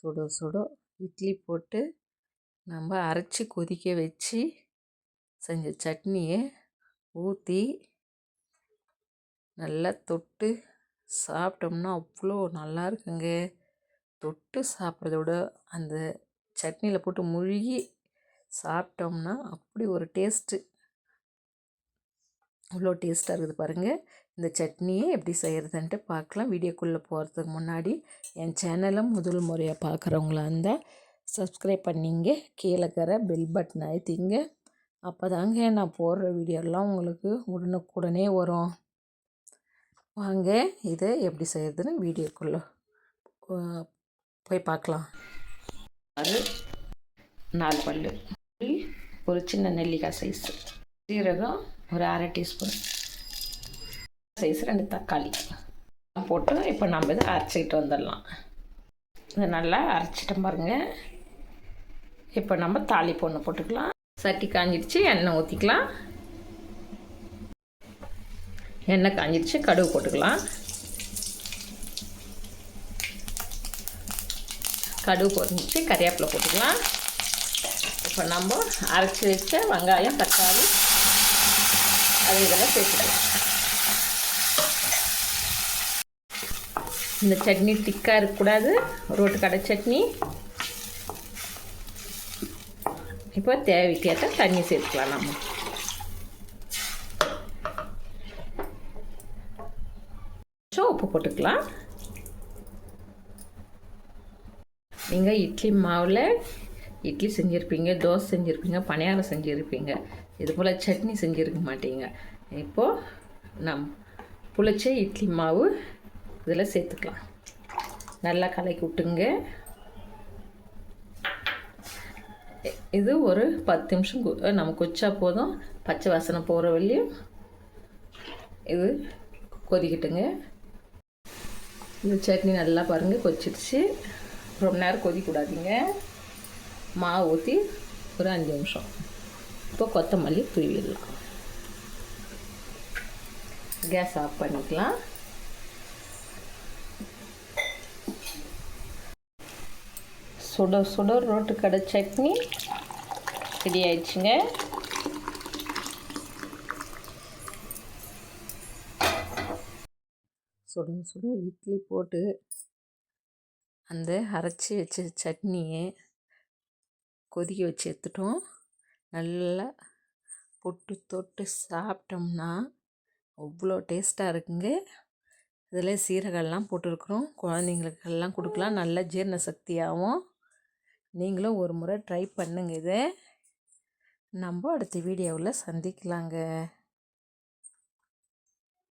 சுட சுட இட்லி போட்டு நம்ம அரைச்சி கொதிக்க வச்சு செஞ்ச சட்னியை ஊற்றி நல்லா தொட்டு சாப்பிட்டோம்னா அவ்வளோ நல்லா இருக்குங்க. தொட்டு சாப்பிட்றத விட அந்த சட்னியில் போட்டு முழுகி சாப்பிட்டோம்னா அப்படி ஒரு டேஸ்ட்டு, அவ்வளோ டேஸ்ட்டாக இருக்குது பாருங்கள். இந்த சட்னியை எப்படி செய்கிறதுன்ட்டு பார்க்கலாம். வீடியோக்குள்ளே போகிறதுக்கு முன்னாடி என் சேனலை முதல் முறையாக பார்க்குறவங்களா இருந்தால் சப்ஸ்கிரைப் பண்ணிங்க, கீழே இருக்கிற பெல் பட்டன் அழுத்திங்க. அப்போ தாங்க நான் போடுற வீடியோலாம் உங்களுக்கு உடனுக்குடனே வரும். வாங்க இதை எப்படி செய்கிறதுன்னு வீடியோக்குள்ளே போய் பார்க்கலாம். அது 4 பல், ஒரு சின்ன நெல்லிக்காய் சைஸ் சீரகம், ஒரு அரை டீஸ்பூன் சைஸ் 2 தக்காளி போட்டு இப்போ நம்ம இதை அரைச்சிக்கிட்டு வந்துடலாம். இதை நல்லா அரைச்சிட்டோம் பாருங்கள். இப்போ நம்ம தாளிப்பு ஒன்று போட்டுக்கலாம். சட்டி காஞ்சிடுச்சு, எண்ணெய் ஊற்றிக்கலாம். எண்ணெய் காஞ்சிடுச்சு, கடுகு போட்டுக்கலாம். கடுகு போட்டுச்சு, கறிவேப்பிலை போட்டுக்கலாம். இப்போ நம்ம அரைச்சி வச்ச வெங்காயம், தக்காளி அது இதெல்லாம் சேர்த்துக்கலாம். இந்த சட்னி திக்காக இருக்கக்கூடாது, ரோட்டு கடை சட்னி. இப்போ தேவைக்கேற்ற தண்ணி சேர்த்துக்கலாம். நம்ம உப்பு போட்டுக்கலாம். நீங்கள் இட்லி மாவில் இட்லி செஞ்சுருப்பீங்க, தோசை செஞ்சுருப்பீங்க, பணியாரம் செஞ்சுருப்பீங்க, இது போல் சட்னி செஞ்சுருக்க மாட்டீங்க. இப்போது நம் புளிச்ச இட்லி மாவு இதில் சேர்த்துக்கலாம். நல்லா கலக்கி விட்டுங்க. இது ஒரு 10 நிமிஷம் நம்ம கொச்சா போதும். பச்சை வாசனை போகிற வரையும் இது கொதிக்கட்டுங்க. இந்த சட்னி நல்லா பாருங்கள் கொச்சிடுச்சு. ரொம்ப நேரம் கொதிக்கூடாதீங்க. மாவு ஊற்றி ஒரு 5 நிமிஷம். இப்போ கொத்தமல்லி தூவிடலாம். கேஸ் ஆஃப் பண்ணிக்கலாம். சுட சுட ரோட்டு கடை சட்னி ரெடி ஆயிடுச்சுங்க. சுட சுட இட்லி போட்டு அந்த அரைச்சி வச்ச சட்னியை கொதிக்க வச்சு எடுத்துட்டோம். நல்லா பொட்டு தொட்டு சாப்பிட்டோம்னா அவ்வளோ டேஸ்ட்டாக இருக்குங்க. இதில் சீரகம்லாம் போட்டுருக்குறோம். குழந்தைங்களுக்கெல்லாம் கொடுக்கலாம், நல்ல ஜீரண சக்தியாகவும். நீங்களும் ஒரு முறை ட்ரை பண்ணுங்க. இதை நம்ம அடுத்த வீடியோவில் சந்திக்கலாங்க.